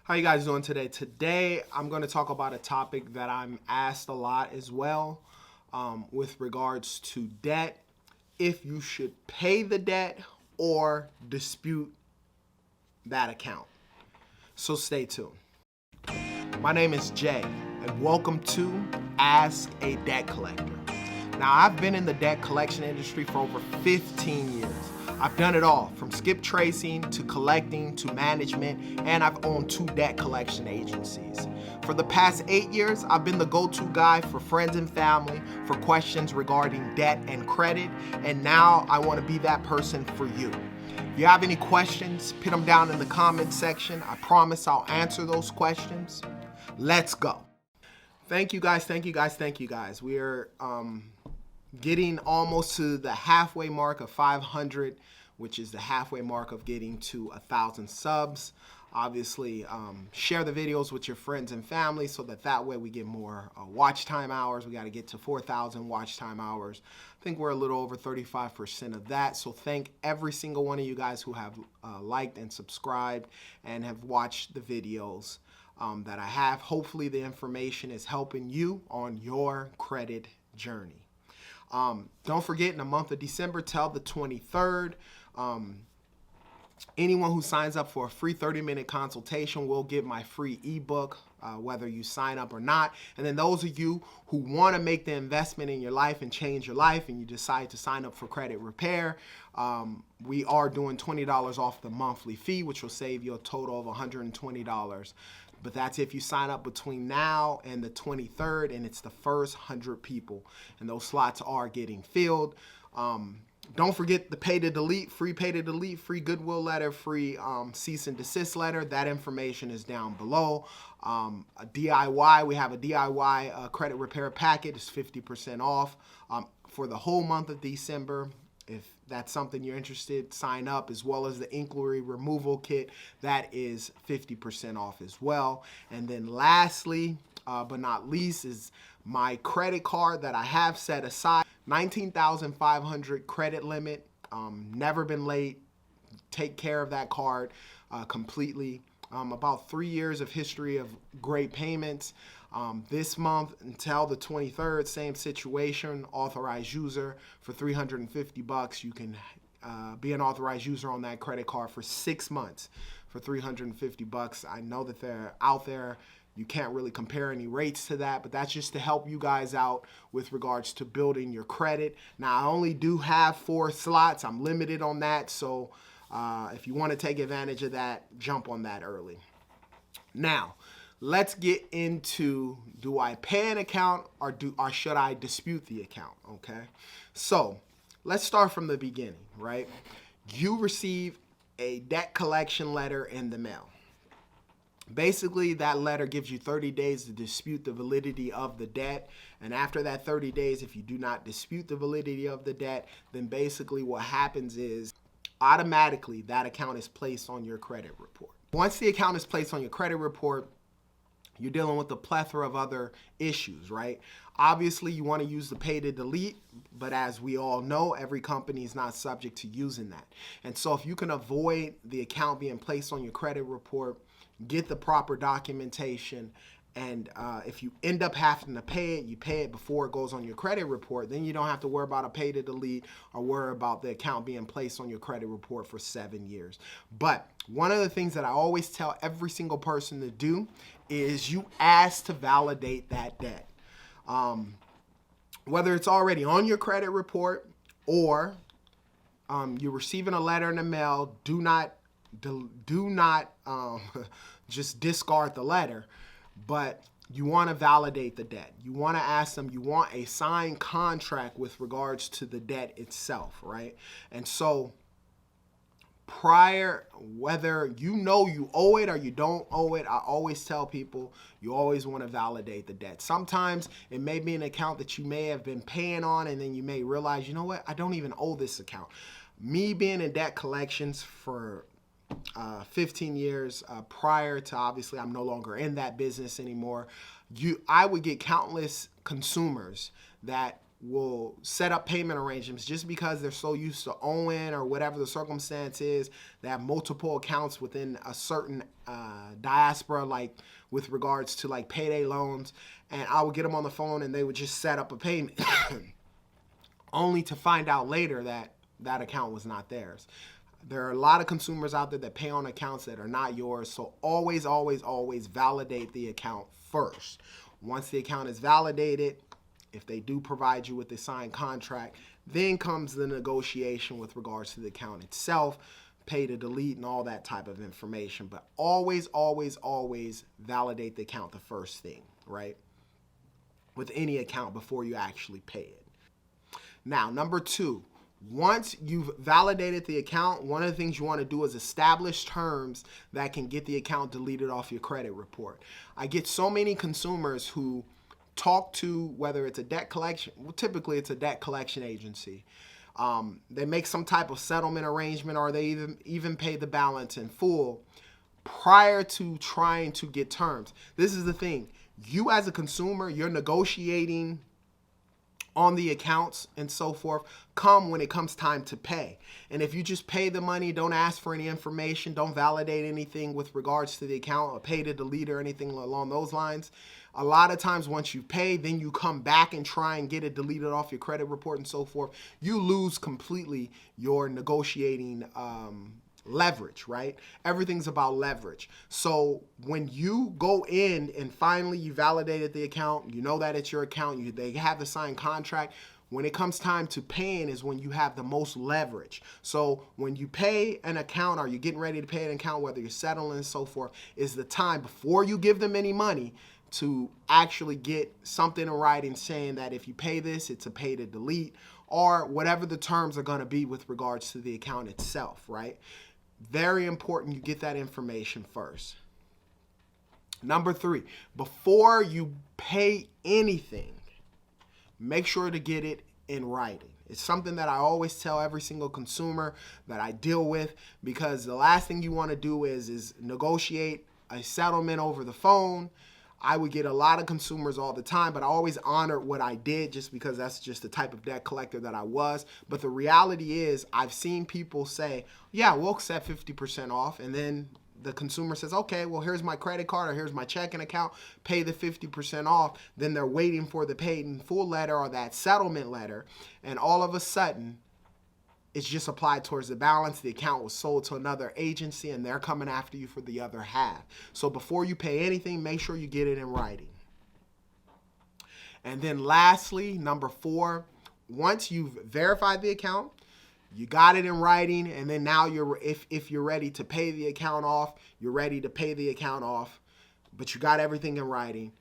How you guys doing today? Today, I'm going to talk about a topic that I'm asked a lot as well with regards to debt. If you should pay the debt or dispute that account. So stay tuned. My name is Jay, and welcome to Ask a Debt Collector. Now, I've been in the debt collection industry for over 15 years. I've done it all, from skip tracing to collecting to management, and I've owned 2 debt collection agencies. For the past 8 years, I've been the go-to guy for friends and family for questions regarding debt and credit, and now I want to be that person for you. If you have any questions, put them down in the comment section. I promise I'll answer those questions. Let's go. Thank you guys. We are getting almost to the halfway mark of 500, which is the halfway mark of getting to 1,000 subs. Obviously, share the videos with your friends and family so that way we get more watch time hours. We got to get to 4,000 watch time hours. I think we're a little over 35% of that. So thank every single one of you guys who have liked and subscribed and have watched the videos that I have. Hopefully the information is helping you on your credit journey. Don't forget, in the month of December till the 23rd, anyone who signs up for a free 30-minute consultation will get my free ebook, whether you sign up or not. And then those of you who want to make the investment in your life and change your life, and you decide to sign up for credit repair, we are doing $20 off the monthly fee, which will save you a total of $120. But that's if you sign up between now and the 23rd, and it's the first 100 people. And those slots are getting filled. Don't forget the pay to delete, free goodwill letter, free cease and desist letter. That information is down below. A DIY, we have a DIY credit repair packet. It's 50% off for the whole month of December. If that's something you're interested, sign up, as well as the inquiry removal kit. That is 50% off as well. And then lastly, but not least, is my credit card that I have set aside. 19,500 credit limit. Never been late. Take care of that card completely. About 3 years of history of great payments. This month until the 23rd, same situation, authorized user for $350. You can be an authorized user on that credit card for 6 months for $350. I know that they're out there. You can't really compare any rates to that, but that's just to help you guys out with regards to building your credit. Now, I only do have 4 slots. I'm limited on that, so if you want to take advantage of that, jump on that early. Now, let's get into, do I pay an account or should I dispute the account, okay? So let's start from the beginning, right? You receive a debt collection letter in the mail. Basically, that letter gives you 30 days to dispute the validity of the debt. And after that 30 days, if you do not dispute the validity of the debt, then basically what happens is automatically that account is placed on your credit report. Once the account is placed on your credit report, you're dealing with a plethora of other issues, right? Obviously, you want to use the pay to delete, but as we all know, every company is not subject to using that. And so if you can avoid the account being placed on your credit report, get the proper documentation, and if you end up having to pay it, you pay it before it goes on your credit report. Then you don't have to worry about a pay to delete or worry about the account being placed on your credit report for 7 years. But one of the things that I always tell every single person to do is you ask to validate that debt. Whether it's already on your credit report or you're receiving a letter in the mail, do not just discard the letter, but you want to validate the debt. You want to ask them, you want a signed contract with regards to the debt itself, right? And so prior, whether you know you owe it or you don't owe it, I always tell people you always want to validate the debt. Sometimes it may be an account that you may have been paying on, and then you may realize, you know what, I don't even owe this account. Me being in debt collections for 15 years prior to, obviously I'm no longer in that business anymore, I would get countless consumers that will set up payment arrangements just because they're so used to owing or whatever the circumstance is. They have multiple accounts within a certain diaspora, like with regards to like payday loans. And I would get them on the phone and they would just set up a payment only to find out later that that account was not theirs. There are a lot of consumers out there that pay on accounts that are not yours. So always, always, always validate the account first. Once the account is validated, if they do provide you with a signed contract, then comes the negotiation with regards to the account itself, pay to delete and all that type of information. But always, always, always validate the account the first thing, right? With any account before you actually pay it. Now, number 2, once you've validated the account, one of the things you want to do is establish terms that can get the account deleted off your credit report. I get so many consumers who talk to, whether it's a debt collection, well, typically it's a debt collection agency. They make some type of settlement arrangement, or they even pay the balance in full prior to trying to get terms. This is the thing. You as a consumer, you're negotiating on the accounts and so forth come when it comes time to pay. And if you just pay the money, don't ask for any information, don't validate anything with regards to the account or pay to delete or anything along those lines, a lot of times once you pay, then you come back and try and get it deleted off your credit report and so forth, you lose completely your negotiating leverage, right? Everything's about leverage. So when you go in and finally you validated the account, you know that it's your account, they have the signed contract, when it comes time to paying is when you have the most leverage. So when you pay an account or you're getting ready to pay an account, whether you're settling and so forth, is the time before you give them any money to actually get something in writing saying that if you pay this, it's a pay to delete, or whatever the terms are going to be with regards to the account itself, right? Very important you get that information first. Number 3, before you pay anything, make sure to get it in writing. It's something that I always tell every single consumer that I deal with, because the last thing you want to do is negotiate a settlement over the phone. I would get a lot of consumers all the time, but I always honored what I did just because that's just the type of debt collector that I was. But the reality is I've seen people say, yeah, we'll accept 50% off. And then the consumer says, okay, well, here's my credit card or here's my checking account, pay the 50% off. Then they're waiting for the paid in full letter or that settlement letter. And all of a sudden, it's just applied towards the balance. The account was sold to another agency and they're coming after you for the other half. So before you pay anything, make sure you get it in writing. And then lastly, number 4, once you've verified the account, you got it in writing, and then now if you're ready to pay the account off, you're ready to pay the account off, but you got everything in writing.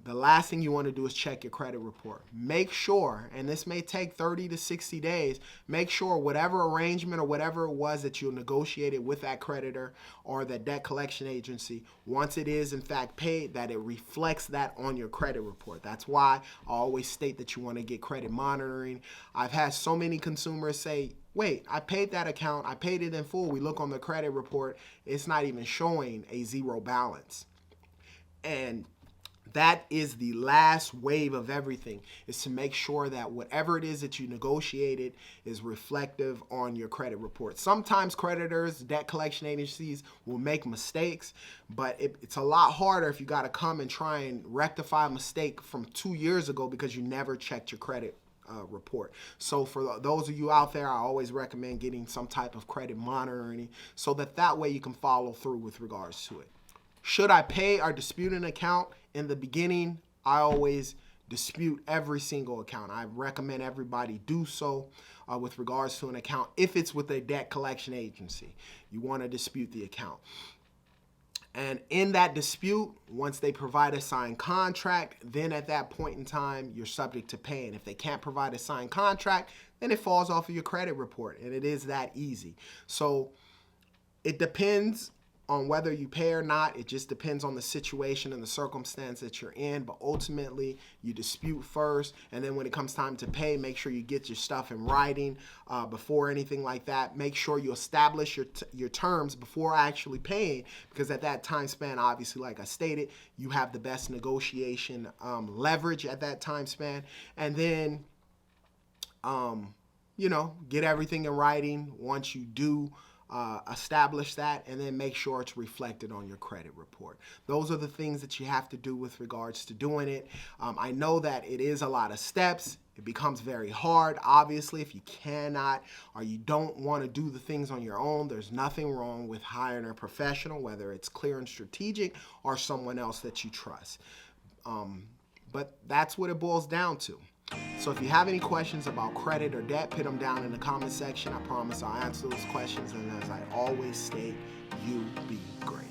The last thing you want to do is check your credit report. Make sure, and this may take 30 to 60 days, make sure whatever arrangement or whatever it was that you negotiated with that creditor or that debt collection agency, once it is in fact paid, that it reflects that on your credit report. That's why I always state that you want to get credit monitoring. I've had so many consumers say, wait, I paid that account, I paid it in full. We look on the credit report, it's not even showing a zero balance. And that is the last wave of everything, is to make sure that whatever it is that you negotiated is reflective on your credit report. Sometimes creditors, debt collection agencies will make mistakes, but it's a lot harder if you got to come and try and rectify a mistake from 2 years ago because you never checked your credit report. So for those of you out there, I always recommend getting some type of credit monitoring so that way you can follow through with regards to it. Should I pay or dispute an account? In the beginning, I always dispute every single account. I recommend everybody do so with regards to an account. If it's with a debt collection agency, you want to dispute the account. And in that dispute, once they provide a signed contract, then at that point in time, you're subject to paying. If they can't provide a signed contract, then it falls off of your credit report, and it is that easy. So it depends on whether you pay or not. It just depends on the situation and the circumstance that you're in. But ultimately, you dispute first, and then when it comes time to pay, make sure you get your stuff in writing before anything like that. Make sure you establish your terms before actually paying, because at that time span, obviously, like I stated, you have the best negotiation leverage at that time span. And then Get everything in writing once you do establish that, and then make sure it's reflected on your credit report. Those are the things that you have to do with regards to doing it. I know that it is a lot of steps. It becomes very hard, obviously, if you cannot or you don't want to do the things on your own. There's nothing wrong with hiring a professional, whether it's Clear and Strategic or someone else that you trust. But that's what it boils down to. So if you have any questions about credit or debt, put them down in the comment section. I promise I'll answer those questions. And as I always state, you be great.